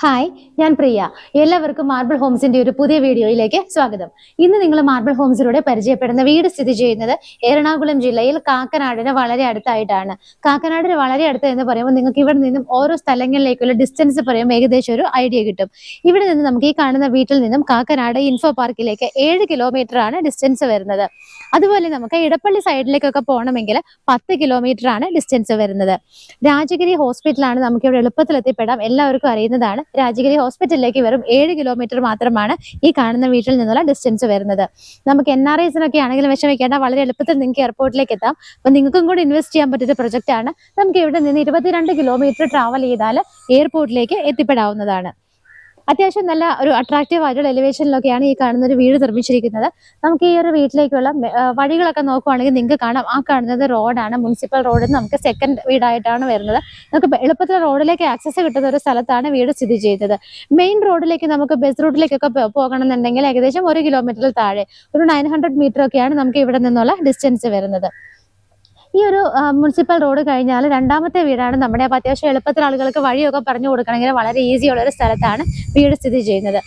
Hi, ഞാൻ പ്രിയ. എല്ലാവർക്കും marble ഹോംസിന്റെ ഒരു പുതിയ വീഡിയോയിലേക്ക് സ്വാഗതം. ഇന്ന് നിങ്ങൾ മാർബിൾ ഹോംസിലൂടെ പരിചയപ്പെടുന്ന വീട് സ്ഥിതി ചെയ്യുന്നത് എറണാകുളം ജില്ലയിൽ കാക്കനാടിന് വളരെ അടുത്തായിട്ടാണ്. കാക്കനാടിന് വളരെ അടുത്ത് എന്ന് പറയുമ്പോൾ നിങ്ങൾക്ക് ഇവിടെ നിന്നും ഓരോ സ്ഥലങ്ങളിലേക്കുള്ള ഡിസ്റ്റൻസ് പറയുമ്പോൾ ഏകദേശം ഒരു ഐഡിയ കിട്ടും. ഇവിടെ നിന്ന് നമുക്ക് ഈ കാണുന്ന വീട്ടിൽ നിന്നും കാക്കനാട് ഇൻഫോ പാർക്കിലേക്ക് 7 കിലോമീറ്റർ ആണ് ഡിസ്റ്റൻസ് വരുന്നത്. അതുപോലെ നമുക്ക് ഇടപ്പള്ളി സൈഡിലേക്കൊക്കെ പോകണമെങ്കിൽ 10 കിലോമീറ്റർ ആണ് ഡിസ്റ്റൻസ് വരുന്നത്. രാജഗിരി ഹോസ്പിറ്റലാണ് നമുക്ക് ഇവിടെ എളുപ്പത്തിൽ എത്തിപ്പെടാം, എല്ലാവർക്കും അറിയുന്നതാണ്. രാജഗിരി ഹോസ്പിറ്റലിലേക്ക് വെറും 7 കിലോമീറ്റർ മാത്രമാണ് ഈ കാണുന്ന വീട്ടിൽ നിന്നുള്ള ഡിസ്റ്റൻസ് വരുന്നത്. നമുക്ക് NRIസിനൊക്കെ ആണെങ്കിലും വിഷമിക്കേണ്ട, വളരെ എളുപ്പത്തിൽ നിങ്ങൾക്ക് എയർപോർട്ടിലേക്ക് എത്താം. അപ്പൊ നിങ്ങൾക്കും കൂടി ഇൻവെസ്റ്റ് ചെയ്യാൻ പറ്റിയ പ്രൊജക്റ്റ് ആണ്. നമുക്ക് ഇവിടെ നിന്ന് 22 കിലോമീറ്റർ ട്രാവൽ ചെയ്താൽ എയർപോർട്ടിലേക്ക് എത്തിപ്പെടാവുന്നതാണ്. അത്യാവശ്യം നല്ല ഒരു അട്രാക്റ്റീവ് ആയിട്ടുള്ള എലിവേഷനിലൊക്കെയാണ് ഈ കാണുന്ന ഒരു വീട് നിർമ്മിച്ചിരിക്കുന്നത്. നമുക്ക് ഈ ഒരു വീട്ടിലേക്കുള്ള വഴികളൊക്കെ നോക്കുവാണെങ്കിൽ നിങ്ങൾക്ക് കാണാം, ആ കാണുന്നത് റോഡാണ്. മുനിസിപ്പൽ റോഡിൽ നിന്ന് നമുക്ക് സെക്കൻഡ് വീടായിട്ടാണ് വരുന്നത്. നമുക്ക് എളുപ്പത്തിൽ റോഡിലേക്ക് ആക്സസ് കിട്ടുന്ന ഒരു സ്ഥലത്താണ് വീട് സ്ഥിതി ചെയ്യുന്നത്. മെയിൻ റോഡിലേക്ക് നമുക്ക് ബസ് റൂട്ടിലേക്കൊക്കെ പോകണമെന്നുണ്ടെങ്കിൽ ഏകദേശം 1 കിലോമീറ്ററിൽ താഴെ ഒരു 900 മീറ്റർ ഒക്കെയാണ് നമുക്ക് ഇവിടെ നിന്നുള്ള ഡിസ്റ്റൻസ് വരുന്നത്. ഈ ഒരു മുനിസിപ്പൽ റോഡ് കഴിഞ്ഞാൽ രണ്ടാമത്തെ വീടാണ് നമ്മുടെ. അപ്പോൾ അത്യാവശ്യം എളുപ്പത്തിൽ ആളുകൾക്ക് വഴിയൊക്കെ പറഞ്ഞു കൊടുക്കണമെങ്കിൽ വളരെ ഈസി ഉള്ള ഒരു സ്ഥലത്താണ് വീട് സ്ഥിതി ചെയ്യുന്നത്.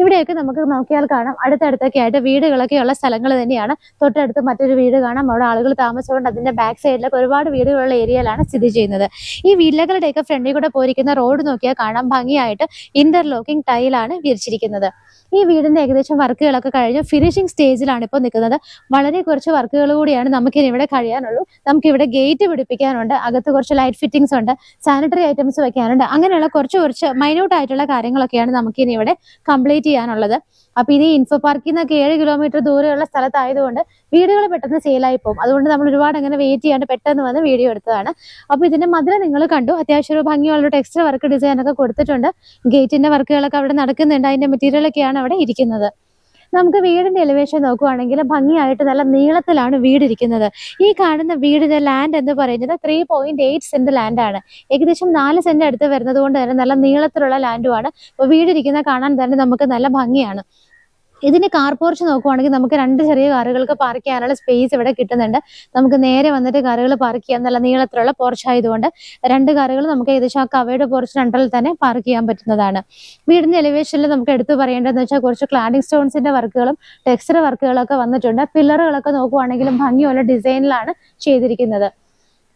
ഇവിടെയൊക്കെ നമുക്ക് നോക്കിയാൽ കാണാം, അടുത്തടുത്തൊക്കെ ആയിട്ട് വീടുകളൊക്കെ ഉള്ള സ്ഥലങ്ങൾ തന്നെയാണ്. തൊട്ടടുത്ത് മറ്റൊരു വീട് കാണാം, അവിടെ ആളുകൾ താമസിച്ചുകൊണ്ട് അതിന്റെ ബാക്ക് സൈഡിലൊക്കെ ഒരുപാട് വീടുകളുള്ള ഏരിയയിലാണ് സ്ഥിതി ചെയ്യുന്നത്. ഈ വില്ലകളുടെയൊക്കെ ഫ്രണ്ടിൽ കൂടെ പോയിരിക്കുന്ന റോഡ് നോക്കിയാൽ കാണാം, ഭംഗിയായിട്ട് ഇന്റർലോക്കിംഗ് ടൈലാണ് വിരിച്ചിരിക്കുന്നത്. ഈ വീടിന്റെ ഏകദേശം വർക്കുകളൊക്കെ കഴിഞ്ഞു ഫിനിഷിംഗ് സ്റ്റേജിലാണ് ഇപ്പോൾ നിൽക്കുന്നത്. വളരെ കുറച്ച് വർക്കുകൾ കൂടിയാണ് നമുക്കിനി ഇവിടെ കഴിയാനുള്ളൂ. നമുക്കിവിടെ ഗേറ്റ് പിടിപ്പിക്കാനുണ്ട്, അകത്ത് കുറച്ച് ലൈറ്റ് ഫിറ്റിംഗ്സ് ഉണ്ട്, സാനിറ്ററി ഐറ്റംസ് വെക്കാനുണ്ട്. അങ്ങനെയുള്ള കുറച്ച് മൈന്യൂട്ട് ആയിട്ടുള്ള കാര്യങ്ങളൊക്കെയാണ് നമുക്കിനി ഇവിടെ കംപ്ലീറ്റ് ചെയ്യാനുള്ളത്. അപ്പൊ ഇത് ഇൻഫോ പാർക്കിൽ നിന്നൊക്കെ 7 കിലോമീറ്റർ ദൂരെയുള്ള സ്ഥലത്തായതുകൊണ്ട് വീടുകൾ പെട്ടെന്ന് സെയിലായി പോകും. അതുകൊണ്ട് നമ്മൾ ഒരുപാട് അങ്ങനെ വെയിറ്റ് ചെയ്യാണ്ട് പെട്ടെന്ന് വന്ന് വീഡിയോ എടുത്തതാണ്. അപ്പൊ ഇതിന്റെ മതിൽ നിങ്ങൾ കണ്ടു, അത്യാവശ്യം ഒരു ഭംഗിയുള്ള ടെക്സ്റ്റർ വർക്ക് ഡിസൈൻ ഒക്കെ കൊടുത്തിട്ടുണ്ട്. ഗേറ്റിന്റെ വർക്കുകളൊക്കെ അവിടെ നടക്കുന്നുണ്ട്, അതിന്റെ മെറ്റീരിയലൊക്കെയാണ് അവിടെ ഇരിക്കുന്നത്. നമുക്ക് വീടിന്റെ എലിവേഷൻ നോക്കുവാണെങ്കിൽ ഭംഗിയായിട്ട് നല്ല നീളത്തിലാണ് വീട് ഇരിക്കുന്നത്. ഈ കാണുന്ന വീടിന്റെ ലാൻഡ് എന്ന് പറയുന്നത് 3.8 സെന്റ് ലാൻഡാണ്. ഏകദേശം 4 സെന്റ് അടുത്ത് വരുന്നത് കൊണ്ട് തന്നെ നല്ല നീളത്തിലുള്ള ലാൻഡുമാണ്. അപ്പോൾ വീടിരിക്കുന്ന കാണാൻ തന്നെ നമുക്ക് നല്ല ഭംഗിയാണ്. ഇതിന്റെ കാർ പോർച്ച് നോക്കുവാണെങ്കിൽ നമുക്ക് 2 ചെറിയ കാറുകൾക്ക് പാർക്ക് ചെയ്യാനുള്ള സ്പേസ് ഇവിടെ കിട്ടുന്നുണ്ട്. നമുക്ക് നേരെ വന്നിട്ട് കാറുകൾ പാർക്ക് ചെയ്യാൻ നല്ല നീളത്തിലുള്ള പോർച്ച് ആയതുകൊണ്ട് 2 കാറുകൾ നമുക്ക് ഏകദേശം ആ കവേർഡ് പോർച്ച് രണ്ടിൽ തന്നെ പാർക്ക് ചെയ്യാൻ പറ്റുന്നതാണ്. വീടിന്റെ എലിവേഷനിൽ നമുക്ക് എടുത്തു പറയേണ്ടതെന്ന് വെച്ചാൽ കുറച്ച് ക്ലാഡിംഗ് സ്റ്റോൺസിന്റെ വർക്കുകളും ടെക്സ്ചർ വർക്കുകളൊക്കെ വന്നിട്ടുണ്ട്. പില്ലറുകളൊക്കെ നോക്കുവാണെങ്കിലും ഭംഗിയുള്ള ഡിസൈനിലാണ് ചെയ്തിരിക്കുന്നത്.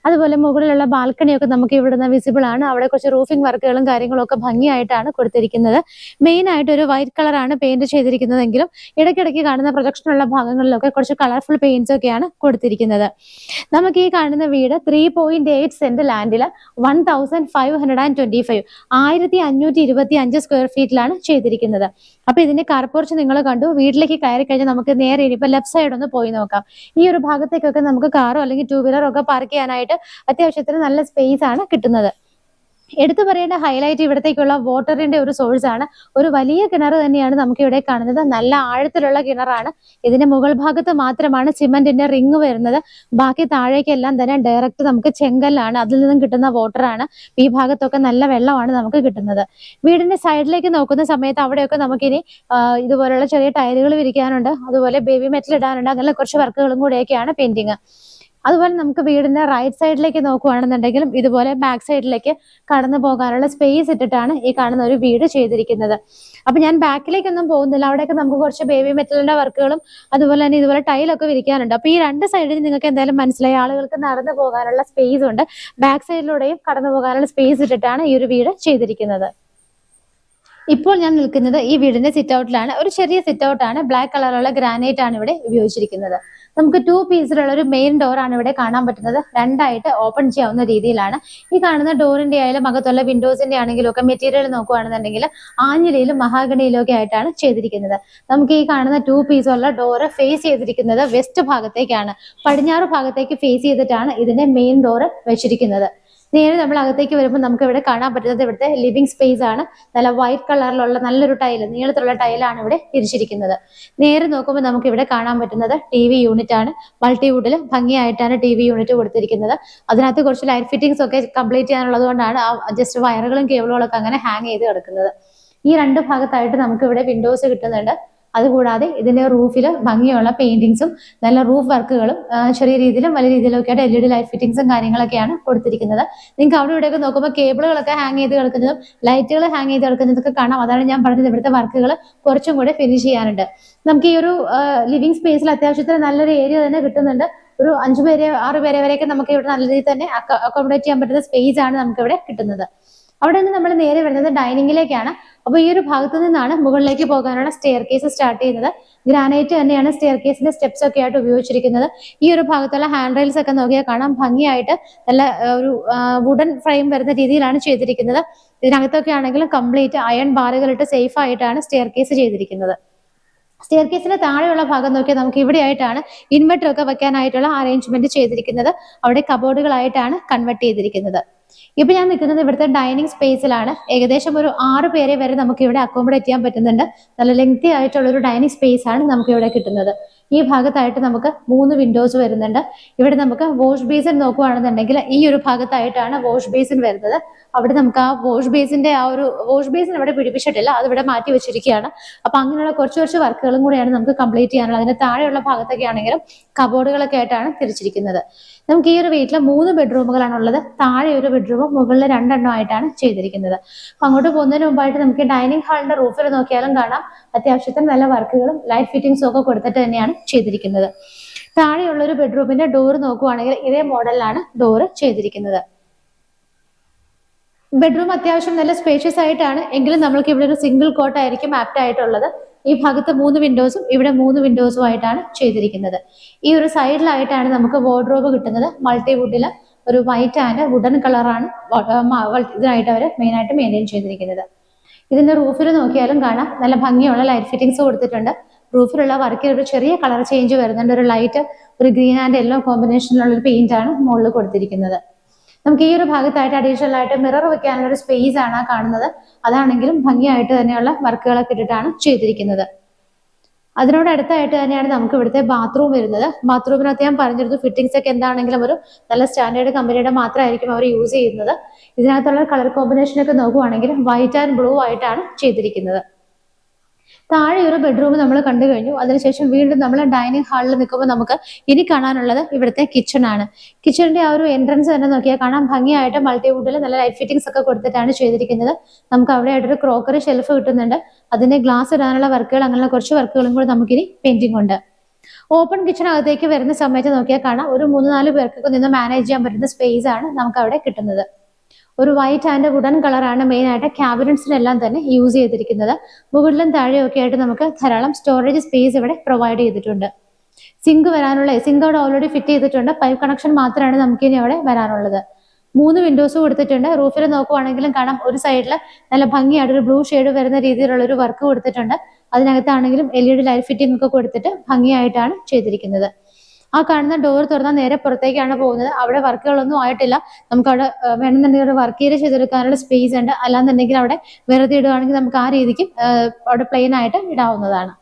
അതുപോലെ മുകളിലുള്ള ബാൽക്കണിയൊക്കെ നമുക്ക് ഇവിടുന്ന് വിസിബിൾ ആണ്. അവിടെ കുറച്ച് റൂഫിംഗ് വർക്കുകളും കാര്യങ്ങളും ഒക്കെ ഭംഗിയായിട്ടാണ് കൊടുത്തിരിക്കുന്നത്. മെയിൻ ആയിട്ട് ഒരു വൈറ്റ് കളറാണ് പെയിന്റ് ചെയ്തിരിക്കുന്നതെങ്കിലും ഇടയ്ക്കിടയ്ക്ക് കാണുന്ന പ്രൊജക്ഷനുള്ള ഭാഗങ്ങളിലൊക്കെ കുറച്ച് കളർഫുൾ പെയിന്റ്സ് ഒക്കെയാണ് കൊടുത്തിരിക്കുന്നത്. നമുക്ക് ഈ കാണുന്ന വീട് 3.8 സെന്റ് ലാൻഡിൽ 1525 1525 സ്ക്വയർ ഫീറ്റിലാണ് ചെയ്തിരിക്കുന്നത്. അപ്പൊ ഇതിന്റെ കാർ പോർച്ച് നിങ്ങൾ കണ്ടു. വീട്ടിലേക്ക് കയറി കഴിഞ്ഞാൽ നമുക്ക് നേരെ ഇനിയിപ്പോൾ ലെഫ്റ്റ് സൈഡ് ഒന്ന് പോയി നോക്കാം. ഈ ഒരു ഭാഗത്തേക്കൊക്കെ നമുക്ക് കാറോ അല്ലെങ്കിൽ 2 വീലറോ ഒക്കെ പാർക്ക് ചെയ്യാനായിട്ട് അത്യാവശ്യത്തിന് നല്ല സ്പേസ് ആണ് കിട്ടുന്നത്. എടുത്തു പറയേണ്ട ഹൈലൈറ്റ് ഇവിടത്തേക്കുള്ള വാട്ടറിന്റെ ഒരു സോഴ്സ് ആണ്. ഒരു വലിയ കിണർ തന്നെയാണ് നമുക്ക് ഇവിടെ കാണുന്നത്. നല്ല ആഴത്തിലുള്ള കിണറാണ്. ഇതിന്റെ മുകൾ ഭാഗത്ത് മാത്രമാണ് സിമന്റിന്റെ റിങ് വരുന്നത്. ബാക്കി താഴേക്കെല്ലാം തന്നെ ഡയറക്റ്റ് നമുക്ക് ചെങ്കല്ലാണ്, അതിൽ നിന്നും കിട്ടുന്ന വാട്ടറാണ്. ഈ ഭാഗത്തൊക്കെ നല്ല വെള്ളമാണ് നമുക്ക് കിട്ടുന്നത്. വീടിന്റെ സൈഡിലേക്ക് നോക്കുന്ന സമയത്ത് അവിടെയൊക്കെ നമുക്കിനി ഇതുപോലുള്ള ചെറിയ ടയറുകൾ വിരിക്കാനുണ്ട്, അതുപോലെ ബേബി മെറ്റൽ ഇടാനുണ്ട്. അങ്ങനെ കുറച്ച് വർക്കുകളും കൂടെയൊക്കെയാണ് പെയിന്റിങ്. അതുപോലെ നമുക്ക് വീടിന്റെ റൈറ്റ് സൈഡിലേക്ക് നോക്കുകയാണെന്നുണ്ടെങ്കിലും ഇതുപോലെ ബാക്ക് സൈഡിലേക്ക് കടന്നു പോകാനുള്ള സ്പേസ് ഇട്ടിട്ടാണ് ഈ കാണുന്ന ഒരു വീട് ചെയ്തിരിക്കുന്നത്. അപ്പൊ ഞാൻ ബാക്കിലേക്കൊന്നും പോകുന്നില്ല. അവിടെയൊക്കെ നമുക്ക് കുറച്ച് ബേബി മെറ്റലിന്റെ വർക്കുകളും അതുപോലെ തന്നെ ഇതുപോലെ ടൈലൊക്കെ വിരിക്കാനുണ്ട്. അപ്പൊ ഈ 2 സൈഡിൽ നിങ്ങൾക്ക് എന്തായാലും മനസ്സിലായി, ആളുകൾക്ക് നടന്നു പോകാനുള്ള സ്പേസ് ഉണ്ട്. ബാക്ക് സൈഡിലൂടെയും കടന്നു പോകാനുള്ള സ്പേസ് ഇട്ടിട്ടാണ് ഈ ഒരു വീട് ചെയ്തിരിക്കുന്നത്. ഇപ്പോൾ ഞാൻ നിൽക്കുന്നത് ഈ വീടിന്റെ സിറ്റ് ഔട്ടിലാണ്. ഒരു ചെറിയ സിറ്റ് ഔട്ടാണ്. ബ്ലാക്ക് കളറുള്ള ഗ്രാനൈറ്റ് ആണ് ഇവിടെ ഉപയോഗിച്ചിരിക്കുന്നത്. നമുക്ക് 2 പീസിലുള്ള ഒരു മെയിൻ ഡോർ ആണ് ഇവിടെ കാണാൻ പറ്റുന്നത്. 2ആയിട്ട് ഓപ്പൺ ചെയ്യാവുന്ന രീതിയിലാണ്. ഈ കാണുന്ന ഡോറിന്റെ ആയാലും അകത്തുള്ള വിൻഡോസിന്റെ ആണെങ്കിലും ഒക്കെ മെറ്റീരിയൽ നോക്കുകയാണെന്നുണ്ടെങ്കിൽ ആഞ്ഞിലയിലും മഹാഗണിയിലും ഒക്കെ ആയിട്ടാണ് ചെയ്തിരിക്കുന്നത്. നമുക്ക് ഈ കാണുന്ന 2 പീസുള്ള ഡോറ് ഫേസ് ചെയ്തിരിക്കുന്നത് വെസ്റ്റ് ഭാഗത്തേക്കാണ്. പടിഞ്ഞാറ് ഭാഗത്തേക്ക് ഫേസ് ചെയ്തിട്ടാണ് ഇതിന്റെ മെയിൻ ഡോറ് വെച്ചിരിക്കുന്നത്. നേരെ നമ്മൾ അകത്തേക്ക് വരുമ്പോൾ നമുക്ക് ഇവിടെ കാണാൻ പറ്റുന്നത് ഇവിടുത്തെ ലിവിംഗ് സ്പേസ് ആണ്. നല്ല വൈറ്റ് കളറിലുള്ള നല്ലൊരു ടൈല്, നീളത്തിലുള്ള ടൈലാണ് ഇവിടെ തിരിച്ചിരിക്കുന്നത്. നേരെ നോക്കുമ്പോൾ നമുക്ക് ഇവിടെ കാണാൻ പറ്റുന്നത് TV യൂണിറ്റ് ആണ്. മൾട്ടിവുഡിൽ ഭംഗിയായിട്ടാണ് TV യൂണിറ്റ് കൊടുത്തിരിക്കുന്നത്. അതിനകത്ത് കുറച്ച് ലൈറ്റ് ഫിറ്റിംഗ്സ് ഒക്കെ കംപ്ലീറ്റ് ചെയ്യാനുള്ളത് കൊണ്ടാണ് ജസ്റ്റ് വയറുകളും കേബിളുകളൊക്കെ അങ്ങനെ ഹാങ് ചെയ്ത് കിടക്കുന്നത്. ഈ 2 ഭാഗത്തായിട്ട് നമുക്ക് ഇവിടെ വിൻഡോസ് കിട്ടുന്നുണ്ട്. അതുകൂടാതെ ഇതിന്റെ റൂഫിൽ ഭംഗിയുള്ള പെയിന്റിങ്സും നല്ല റൂഫ് വർക്കുകളും ചെറിയ രീതിയിലും വലിയ രീതിയിലും ഒക്കെ ആയിട്ട് LED ലൈറ്റ് ഫിറ്റിംഗ്സും കാര്യങ്ങളൊക്കെയാണ് കൊടുത്തിരിക്കുന്നത്. നിങ്ങൾക്ക് അവിടെ ഇവിടെയൊക്കെ നോക്കുമ്പോൾ കേബിളുകളൊക്കെ ഹാങ് ചെയ്ത് കിടക്കുന്നതും ലൈറ്റുകൾ ഹാങ് ചെയ്ത് കിടക്കുന്നതൊക്കെ കാണാം. അതാണ് ഞാൻ പറഞ്ഞത്, ഇവിടുത്തെ വർക്കുകൾ കുറച്ചും കൂടെ ഫിനിഷ് ചെയ്യാനുണ്ട്. നമുക്ക് ഈ ഒരു ലിവിംഗ് സ്പേസിൽ അത്യാവശ്യത്തിന് നല്ലൊരു ഏരിയ തന്നെ കിട്ടുന്നുണ്ട്. ഒരു 5 പേരെ 6 പേരെ വരെയൊക്കെ നമുക്ക് ഇവിടെ നല്ല രീതിയിൽ തന്നെ അക്കോമഡേറ്റ് ചെയ്യാൻ പറ്റുന്ന സ്പേസ് ആണ് നമുക്ക് ഇവിടെ കിട്ടുന്നത്. അവിടെ നിന്ന് നമ്മൾ നേരെ വരുന്നത് ഡൈനിങ്ങിലേക്കാണ്. അപ്പോൾ ഈ ഒരു ഭാഗത്ത് നിന്നാണ് മുകളിലേക്ക് പോകാനുള്ള സ്റ്റെയർ കേസ് സ്റ്റാർട്ട് ചെയ്യുന്നത്. ഗ്രാനൈറ്റ് തന്നെയാണ് സ്റ്റെയർ കേസിന്റെ സ്റ്റെപ്സ് ഒക്കെ ആയിട്ട് ഉപയോഗിച്ചിരിക്കുന്നത്. ഈ ഒരു ഭാഗത്തുള്ള ഹാൻഡ് റെയിൽസ് ഒക്കെ നോക്കിയാൽ കാണാം, ഭംഗിയായിട്ട് നല്ല ഒരു വുഡൻ ഫ്രെയിം വരുന്ന രീതിയിലാണ് ചെയ്തിരിക്കുന്നത്. ഇതിനകത്തൊക്കെ ആണെങ്കിലും കംപ്ലീറ്റ് അയൺ ബാറുകളിട്ട് സേഫ് ആയിട്ടാണ് സ്റ്റെയർ കേസ് ചെയ്തിരിക്കുന്നത്. സ്റ്റെയർ കേസിന്റെ താഴെയുള്ള ഭാഗം നോക്കിയാൽ നമുക്ക് ഇവിടെ ആയിട്ടാണ് ഇൻവെർട്ടർ ഒക്കെ വെക്കാനായിട്ടുള്ള അറേഞ്ച്മെന്റ് ചെയ്തിരിക്കുന്നത്. അവിടെ കബോർഡുകളായിട്ടാണ് കൺവെർട്ട് ചെയ്തിരിക്കുന്നത്. ഇപ്പൊ ഞാൻ നിൽക്കുന്നത് ഇവിടുത്തെ ഡൈനിങ് സ്പേസിലാണ്. ഏകദേശം ഒരു 6 പേരെ വരെ നമുക്ക് ഇവിടെ അക്കോമഡേറ്റ് ചെയ്യാൻ പറ്റുന്നുണ്ട്. നല്ല ലെങ്തി ആയിട്ടുള്ള ഒരു ഡൈനിങ് സ്പേസ് ആണ് നമുക്ക് ഇവിടെ കിട്ടുന്നത്. ഈ ഭാഗത്തായിട്ട് നമുക്ക് 3 വിൻഡോസ് വരുന്നുണ്ട്. ഇവിടെ നമുക്ക് വാഷ് ബേസിൻ നോക്കുകയാണെന്നുണ്ടെങ്കിൽ ഈ ഒരു ഭാഗത്തായിട്ടാണ് വാഷ് ബേസിൻ വരുന്നത്. അവിടെ നമുക്ക് ആ വാഷ് ബേസിന്റെ വാഷ് ബേസിൻ ഇവിടെ പിടിപ്പിച്ചിട്ടില്ല, അത് ഇവിടെ മാറ്റി വെച്ചിരിക്കുകയാണ്. അപ്പൊ അങ്ങനെയുള്ള കുറച്ച് വർക്കുകളും കൂടെയാണ് നമുക്ക് കംപ്ലീറ്റ് ചെയ്യാനുള്ളത്. അതിന്റെ താഴെയുള്ള ഭാഗത്തൊക്കെ ആണെങ്കിലും കബോർഡുകളൊക്കെ ആയിട്ടാണ് തിരിച്ചിരിക്കുന്നത്. നമുക്ക് ഈ ഒരു വീട്ടിൽ 3 ബെഡ്റൂമുകളാണ് ഉള്ളത്. താഴെ ഒരു ബെഡ്റൂമും മുകളിൽ 2 ആയിട്ടാണ് ചെയ്തിരിക്കുന്നത്. അപ്പൊ അങ്ങോട്ട് പോകുന്നതിന് മുമ്പായിട്ട് നമുക്ക് ഡൈനിങ് ഹാളിന്റെ റൂഫിൽ നോക്കിയാലും കാണാം, അത്യാവശ്യത്തിന് നല്ല വർക്കുകളും ലൈറ്റ് ഫിറ്റിംഗ്സും ഒക്കെ കൊടുത്തിട്ട് തന്നെയാണ് ചെയ്തിരിക്കുന്നത്. താഴെയുള്ള ഒരു ബെഡ്റൂമിന്റെ ഡോർ നോക്കുവാണെങ്കിൽ ഇതേ മോഡലിലാണ് ഡോറ് ചെയ്തിരിക്കുന്നത്. ബെഡ്റൂം അത്യാവശ്യം നല്ല സ്പേഷ്യസ് ആയിട്ടാണ്, എങ്കിലും നമ്മൾക്ക് ഇവിടെ ഒരു സിംഗിൾ കോട്ട് ആയിരിക്കും ആപ്റ്റ് ആയിട്ടുള്ളത്. ഈ ഭാഗത്ത് 3 വിൻഡോസും ഇവിടെ 3 വിൻഡോസും ആയിട്ടാണ് ചെയ്തിരിക്കുന്നത്. ഈ ഒരു സൈഡിലായിട്ടാണ് നമുക്ക് വാർഡ്രോബ് കിട്ടുന്നത്. മൾട്ടിവുഡിൽ ഒരു വൈറ്റ് ആൻഡ് വുഡൻ കളറാണ് ഇതിനായിട്ട് അവർ മെയിനായിട്ട് മെയിൻറ്റെയിൻ ചെയ്തിരിക്കുന്നത്. ഇതിന്റെ റൂഫിൽ നോക്കിയാലും കാണാം, നല്ല ഭംഗിയുള്ള ലൈറ്റ് ഫിറ്റിംഗ്സ് കൊടുത്തിട്ടുണ്ട്. റൂഫിലുള്ള വർക്കിൽ ഒരു ചെറിയ കളർ ചേഞ്ച് വരുന്നുണ്ട്. ഒരു ലൈറ്റ് ഒരു ഗ്രീൻ ആൻഡ് യെല്ലോ കോമ്പിനേഷനിലുള്ള ഒരു പെയിന്റ് ആണ് മുകളിൽ കൊടുത്തിരിക്കുന്നത്. നമുക്ക് ഈ ഒരു ഭാഗത്തായിട്ട് അഡീഷണൽ ആയിട്ട് മിറർ വെക്കാനുള്ള ഒരു സ്പേസ് ആണ് കാണുന്നത്. അതാണെങ്കിലും ഭംഗിയായിട്ട് തന്നെയുള്ള വർക്കുകളൊക്കെ ഇട്ടിട്ടാണ് ചെയ്തിരിക്കുന്നത്. അതിനോട് അടുത്തായിട്ട് തന്നെയാണ് നമുക്ക് ഇവിടുത്തെ ബാത്റൂം വരുന്നത്. ബാത്റൂമിനകത്ത് ഞാൻ പറഞ്ഞിരുന്നു, ഫിറ്റിംഗ്സ് ഒക്കെ എന്താണെങ്കിലും ഒരു നല്ല സ്റ്റാൻഡേർഡ് കമ്പനിയുടെ മാത്രമായിരിക്കും അവർ യൂസ് ചെയ്യുന്നത്. ഇതിനകത്തുള്ള കളർ കോമ്പിനേഷൻ ഒക്കെ നോക്കുവാണെങ്കിൽ വൈറ്റ് ആൻഡ് ബ്ലൂ ആയിട്ടാണ് ചെയ്തിരിക്കുന്നത്. താഴെ ഒരു ബെഡ്റൂം നമ്മൾ കണ്ടു കഴിഞ്ഞു. അതിനുശേഷം വീണ്ടും നമ്മൾ ഡൈനിങ് ഹാളിൽ നിൽക്കുമ്പോൾ നമുക്ക് ഇനി കാണാനുള്ളത് ഇവിടുത്തെ കിച്ചൺ ആണ്. കിച്ചണിന്റെ ആ ഒരു എൻട്രൻസ് തന്നെ നോക്കിയാൽ കാണാം, ഭംഗിയായിട്ട് മൾട്ടിവുഡിൽ നല്ല ലൈറ്റ് ഫിറ്റിംഗ്സ് ഒക്കെ കൊടുത്തിട്ടാണ് ചെയ്തിരിക്കുന്നത്. നമുക്ക് അവിടെ ആയിട്ടൊരു ക്രോക്കറി ഷെൽഫ് കിട്ടുന്നുണ്ട്. അതിന്റെ ഗ്ലാസ് ഇടാനുള്ള വർക്കുകൾ, അങ്ങനെയുള്ള കുറച്ച് വർക്കുകളും കൂടെ നമുക്കിനി പെയിന്റിംഗ് ഉണ്ട്. ഓപ്പൺ കിച്ചണകത്തേക്ക് വരുന്ന സമയത്ത് നോക്കിയാൽ കാണാം, ഒരു 3-4 പേർക്കൊക്കെ നിന്ന് മാനേജ് ചെയ്യാൻ പറ്റുന്ന സ്പേസ് ആണ് നമുക്ക് അവിടെ കിട്ടുന്നത്. ഒരു വൈറ്റ് ആൻഡ് വുഡൻ കളറാണ് മെയിൻ ആയിട്ട് ക്യാബിനറ്റ്സിനെല്ലാം തന്നെ യൂസ് ചെയ്തിരിക്കുന്നത്. മുകളിലും താഴെയൊക്കെ ആയിട്ട് നമുക്ക് ധാരാളം സ്റ്റോറേജ് സ്പേസ് ഇവിടെ പ്രൊവൈഡ് ചെയ്തിട്ടുണ്ട്. സിങ്ക് അവിടെ ഓൾറെഡി ഫിറ്റ് ചെയ്തിട്ടുണ്ട്. പൈപ്പ് കണക്ഷൻ മാത്രമാണ് നമുക്കിനി അവിടെ വരാനുള്ളത്. 3 വിൻഡോസ് കൊടുത്തിട്ടുണ്ട്. റൂഫിൽ നോക്കുവാണെങ്കിലും കാണാം, ഒരു സൈഡിൽ നല്ല ഭംഗിയായിട്ട് ഒരു ബ്ലൂ ഷെയ്ഡ് വരുന്ന രീതിയിലുള്ള ഒരു വർക്ക് കൊടുത്തിട്ടുണ്ട്. അതിനകത്താണെങ്കിലും LED ലൈറ്റ് ഫിറ്റിംഗ് ഒക്കെ കൊടുത്തിട്ട് ഭംഗിയായിട്ടാണ് ചെയ്തിരിക്കുന്നത്. ആ കാണുന്ന ഡോർ തുറന്നാൽ നേരെ പുറത്തേക്കാണ് പോകുന്നത്. അവിടെ വർക്കുകളൊന്നും ആയിട്ടില്ല. നമുക്ക് അവിടെ വേണമെന്നുണ്ടെങ്കിൽ ഒരു വർക്ക് ഏരിയ ചെയ്തെടുക്കാനുള്ള സ്പേസ് ഉണ്ട്. അല്ലാന്നുണ്ടെങ്കിൽ അവിടെ വെറുതെ ഇടുകയാണെങ്കിൽ നമുക്ക് ആ രീതിക്ക് അവിടെ പ്ലെയിൻ ആയിട്ട് ഇടാവുന്നതാണ്.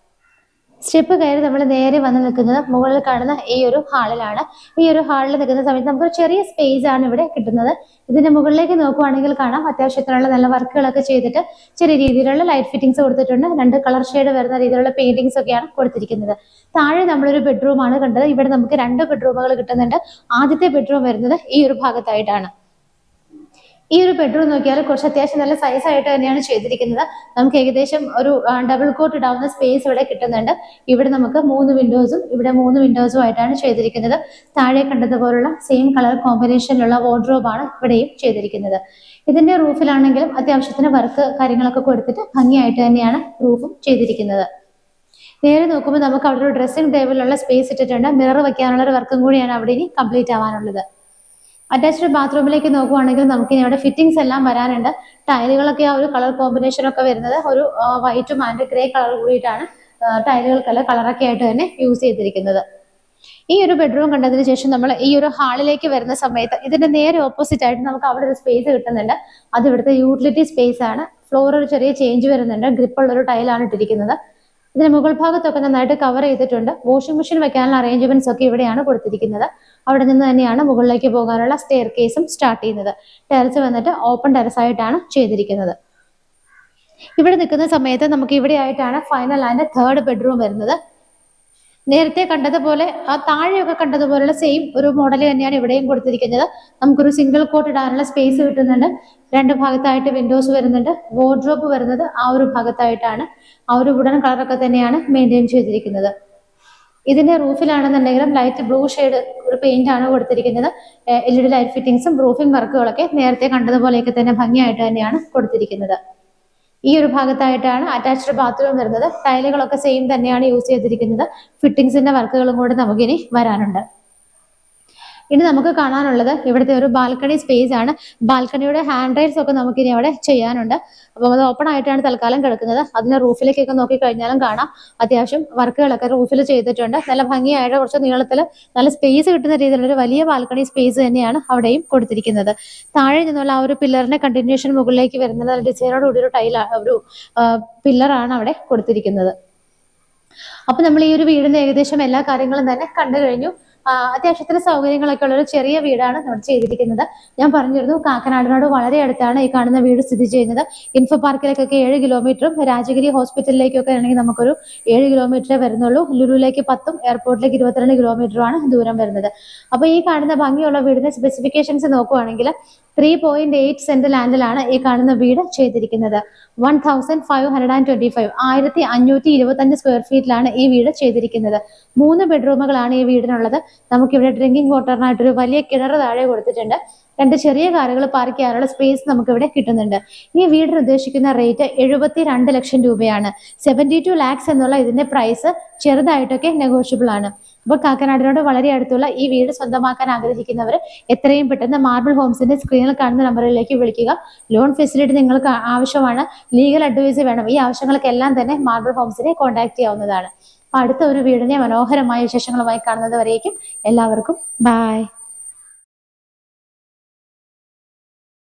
സ്റ്റെപ്പ് കയറി നമ്മൾ നേരെ വന്ന് നിൽക്കുന്നത് മുകളിൽ കാണുന്ന ഈ ഒരു ഹാളിലാണ്. ഈ ഒരു ഹാളിൽ നിൽക്കുന്ന സമയത്ത് നമുക്കൊരു ചെറിയ സ്പേസ് ആണ് ഇവിടെ കിട്ടുന്നത്. ഇതിന്റെ മുകളിലേക്ക് നോക്കുവാണെങ്കിൽ കാണാം, അത്യാവശ്യത്തിനുള്ള നല്ല വർക്കുകളൊക്കെ ചെയ്തിട്ട് ചെറിയ രീതിയിലുള്ള ലൈറ്റ് ഫിറ്റിംഗ്സ് കൊടുത്തിട്ടുണ്ട്. 2 കളർ ഷെയ്ഡ് വരുന്ന രീതിയിലുള്ള പെയിന്റിങ്സ് ഒക്കെയാണ് കൊടുത്തിരിക്കുന്നത്. താഴെ നമ്മളൊരു ബെഡ്റൂം ആണ് കണ്ടത്. ഇവിടെ നമുക്ക് 2 ബെഡ്റൂമുകൾ കിട്ടുന്നുണ്ട്. ആദ്യത്തെ ബെഡ്റൂം വരുന്നത് ഈ ഒരു ഭാഗത്തായിട്ടാണ്. ഈ ഒരു ബെഡ്റൂം നോക്കിയാൽ കുറച്ച് അത്യാവശ്യം നല്ല സൈസ് ആയിട്ട് തന്നെയാണ് ചെയ്തിരിക്കുന്നത്. നമുക്ക് ഏകദേശം ഒരു ഡബിൾ കോട്ട് ഇടാവുന്ന സ്പേസ് ഇവിടെ കിട്ടുന്നുണ്ട്. ഇവിടെ നമുക്ക് 3 വിൻഡോസും ഇവിടെ 3 വിൻഡോസും ആയിട്ടാണ് ചെയ്തിരിക്കുന്നത്. താഴെ കണ്ടതുപോലുള്ള സെയിം കളർ കോമ്പിനേഷനിലുള്ള വാർഡ്രോബാണ് ഇവിടെയും ചെയ്തിരിക്കുന്നത്. ഇതിന്റെ റൂഫിലാണെങ്കിലും അത്യാവശ്യത്തിന് വർക്ക് കാര്യങ്ങളൊക്കെ കൊടുത്തിട്ട് ഭംഗിയായിട്ട് തന്നെയാണ് റൂഫും ചെയ്തിരിക്കുന്നത്. നേരെ നോക്കുമ്പോൾ നമുക്ക് അവിടെ ഒരു ഡ്രസ്സിംഗ് ടേബിളിലുള്ള സ്പേസ് ഇട്ടിട്ടുണ്ട്. മിറർ വെക്കാനുള്ള ഒരു വർക്കും കൂടിയാണ് അവിടെ ഇനി കംപ്ലീറ്റ് ആവാനുള്ളത്. അറ്റാച്ച്ഡ് ബാത്റൂമിലേക്ക് നോക്കുവാണെങ്കിൽ നമുക്ക് ഇനി അവിടെ ഫിറ്റിംഗ്സ് എല്ലാം വരാനുണ്ട്. ടൈലുകളൊക്കെ ആ ഒരു കളർ കോമ്പിനേഷൻ ഒക്കെ വരുന്നത് ഒരു വൈറ്റും ആൻഡ് ഗ്രേ കളർ കൂടിയിട്ടാണ് ടൈലുകൾക്കെല്ലാം കളറൊക്കെ ആയിട്ട് തന്നെ യൂസ് ചെയ്തിരിക്കുന്നത്. ഈ ഒരു ബെഡ്റൂം കണ്ടതിന് ശേഷം നമ്മൾ ഈ ഒരു ഹാളിലേക്ക് വരുന്ന സമയത്ത് ഇതിന്റെ നേരെ ഓപ്പോസിറ്റ് ആയിട്ട് നമുക്ക് അവിടെ ഒരു സ്പേസ് കിട്ടുന്നുണ്ട്. അത് ഇവിടുത്തെ യൂട്ടിലിറ്റി സ്പേസ് ആണ്. ഫ്ലോർ ഒരു ചെറിയ ചേഞ്ച് വരുന്നുണ്ട്. ഗ്രിപ്പുള്ള ഒരു ടൈലാണ് ഇട്ടിരിക്കുന്നത്. ഇതിന് മുകൾ ഭാഗത്തൊക്കെ നന്നായിട്ട് കവർ ചെയ്തിട്ടുണ്ട്. വാഷിംഗ് മെഷീൻ വെക്കാനുള്ള അറേഞ്ച്മെന്റ്സ് ഒക്കെ ഇവിടെയാണ് കൊടുത്തിരിക്കുന്നത്. അവിടെ നിന്ന് തന്നെയാണ് മുകളിലേക്ക് പോകാനുള്ള സ്റ്റെയർ കേസും സ്റ്റാർട്ട് ചെയ്യുന്നത്. ടെറസ് വന്നിട്ട് ഓപ്പൺ ടെറസ് ആയിട്ടാണ് ചെയ്തിരിക്കുന്നത്. ഇവിടെ നിൽക്കുന്ന സമയത്ത് നമുക്ക് ഇവിടെ ആയിട്ടാണ് ഫൈനൽ ആൻഡ് തേർഡ് ബെഡ്റൂം വരുന്നത്. നേരത്തെ കണ്ടതുപോലെ ആ താഴെയൊക്കെ കണ്ടതുപോലുള്ള സെയിം ഒരു മോഡൽ തന്നെയാണ് ഇവിടെയും കൊടുത്തിരിക്കുന്നത്. നമുക്കൊരു സിംഗിൾ കോട്ട് ഇടാനുള്ള സ്പേസ് കിട്ടുന്നുണ്ട്. രണ്ട് ഭാഗത്തായിട്ട് വിൻഡോസ് വരുന്നുണ്ട്. വാർഡ്രോബ് വരുന്നത് ആ ഒരു ഭാഗത്തായിട്ടാണ്. ആ ഒരു വുഡൻ കളറൊക്കെ തന്നെയാണ് മെയിൻറ്റെയിൻ ചെയ്തിരിക്കുന്നത്. ഇതിന്റെ റൂഫിലാണെന്നുണ്ടെങ്കിലും ലൈറ്റ് ബ്ലൂ ഷെയ്ഡ് ഒരു പെയിന്റ് ആണ് കൊടുത്തിരിക്കുന്നത്. LED ലൈറ്റ് ഫിറ്റിംഗ്സും റൂഫിംഗ് വർക്കുകളൊക്കെ നേരത്തെ കണ്ടതുപോലെയൊക്കെ തന്നെ ഭംഗിയായിട്ട് തന്നെയാണ് കൊടുത്തിരിക്കുന്നത്. ഈ ഒരു ഭാഗത്തായിട്ടാണ് അറ്റാച്ച്ഡ് ബാത്റൂം വരുന്നത്. ടൈലുകളൊക്കെ സെയിം തന്നെയാണ് യൂസ് ചെയ്തിരിക്കുന്നത്. ഫിറ്റിംഗ്സിന്റെ വർക്കുകളും കൂടി നമുക്കിനി വരാനുണ്ട്. ഇനി നമുക്ക് കാണാനുള്ളത് ഇവിടുത്തെ ഒരു ബാൽക്കണി സ്പേസ് ആണ്. ബാൽക്കണിയുടെ ഹാൻഡ് റൈൽസ് ഒക്കെ നമുക്കിനി അവിടെ ചെയ്യാനുണ്ട്. അപ്പം അത് ഓപ്പൺ ആയിട്ടാണ് തൽക്കാലം കിടക്കുന്നത്. അതിന് റൂഫിലേക്കൊക്കെ നോക്കി കഴിഞ്ഞാലും കാണാം അത്യാവശ്യം വർക്കുകളൊക്കെ റൂഫിൽ ചെയ്തിട്ടുണ്ട്. നല്ല ഭംഗിയായിട്ട് കുറച്ച് നീളത്തിൽ നല്ല സ്പേസ് കിട്ടുന്ന രീതിയിലുള്ള ഒരു വലിയ ബാൽക്കണി സ്പേസ് തന്നെയാണ് അവിടെയും കൊടുത്തിരിക്കുന്നത്. താഴെ നിന്നുള്ള ആ ഒരു പില്ലറിന്റെ കണ്ടിന്യൂഷൻ മുകളിലേക്ക് വരുന്നത് ഡിസൈനോട് കൂടി ഒരു പില്ലറാണ് അവിടെ കൊടുത്തിരിക്കുന്നത്. അപ്പൊ നമ്മൾ ഈ ഒരു വീടിന്റെ ഏകദേശം എല്ലാ കാര്യങ്ങളും തന്നെ കണ്ടു കഴിഞ്ഞു. അത്യാവശ്യത്തിന് സൗകര്യങ്ങളൊക്കെ ഉള്ള ഒരു ചെറിയ വീടാണ് നമ്മൾ ചെയ്തിരിക്കുന്നത്. ഞാൻ പറഞ്ഞിരുന്നു കാക്കനാടിനോട് വളരെ അടുത്താണ് ഈ കാണുന്ന വീട് സ്ഥിതി ചെയ്യുന്നത്. ഇൻഫോ പാർക്കിലേക്കൊക്കെ 7 കിലോമീറ്ററും രാജഗിരി ഹോസ്പിറ്റലിലേക്കൊക്കെ ആണെങ്കിൽ നമുക്കൊരു 7 കിലോമീറ്ററേ വരുന്നുള്ളൂ. ലുലുവിലേക്ക് 10ഉം എയർപോർട്ടിലേക്ക് 22 കിലോമീറ്ററുമാണ് ദൂരം വരുന്നത്. അപ്പൊ ഈ കാണുന്ന ഭംഗിയുള്ള വീടിന്റെ സ്പെസിഫിക്കേഷൻസ് നോക്കുവാണെങ്കിൽ 3.8 സെന്റ് ലാൻഡിലാണ് ഈ കാണുന്ന വീട് ചെയ്തിരിക്കുന്നത്. 1525 1525 സ്ക്വയർ ഫീറ്റിലാണ് ഈ വീട് ചെയ്തിരിക്കുന്നത്. 3 ബെഡ്റൂമുകളാണ് ഈ വീടിനുള്ളത്. നമുക്കിവിടെ ഡ്രിങ്കിങ് വാട്ടറിനായിട്ടൊരു വലിയ കിണർ താഴെ കൊടുത്തിട്ടുണ്ട്. 2 ചെറിയ കാറുകൾ പാർക്ക് ചെയ്യാനുള്ള സ്പേസ് നമുക്കിവിടെ കിട്ടുന്നുണ്ട്. ഈ വീടിന് ഉദ്ദേശിക്കുന്ന റേറ്റ് 72 ലക്ഷം രൂപയാണ്. 72 lakhs എന്നുള്ള ഇതിന്റെ പ്രൈസ് ചെറുതായിട്ടൊക്കെ നെഗോഷ്യബിൾ ആണ്. അപ്പോൾ കാക്കനാടിനോട് വളരെ അടുത്തുള്ള ഈ വീട് സ്വന്തമാക്കാൻ ആഗ്രഹിക്കുന്നവർ എത്രയും പെട്ടെന്ന് മാർബിൾ ഹോംസിന്റെ സ്ക്രീനിൽ കാണുന്ന നമ്പറിലേക്ക് വിളിക്കുക. ലോൺ ഫെസിലിറ്റി നിങ്ങൾക്ക് ആവശ്യമാണ്, ലീഗൽ അഡ്വൈസ് വേണം, ഈ ആവശ്യങ്ങൾക്കെല്ലാം തന്നെ മാർബിൾ ഹോംസിനെ കോൺടാക്ട് ചെയ്യാവുന്നതാണ്. അടുത്ത ഒരു വീടിനെ മനോഹരമായ വിശേഷങ്ങളുമായി കാണുന്നത് വരേക്കും എല്ലാവർക്കും ബൈ.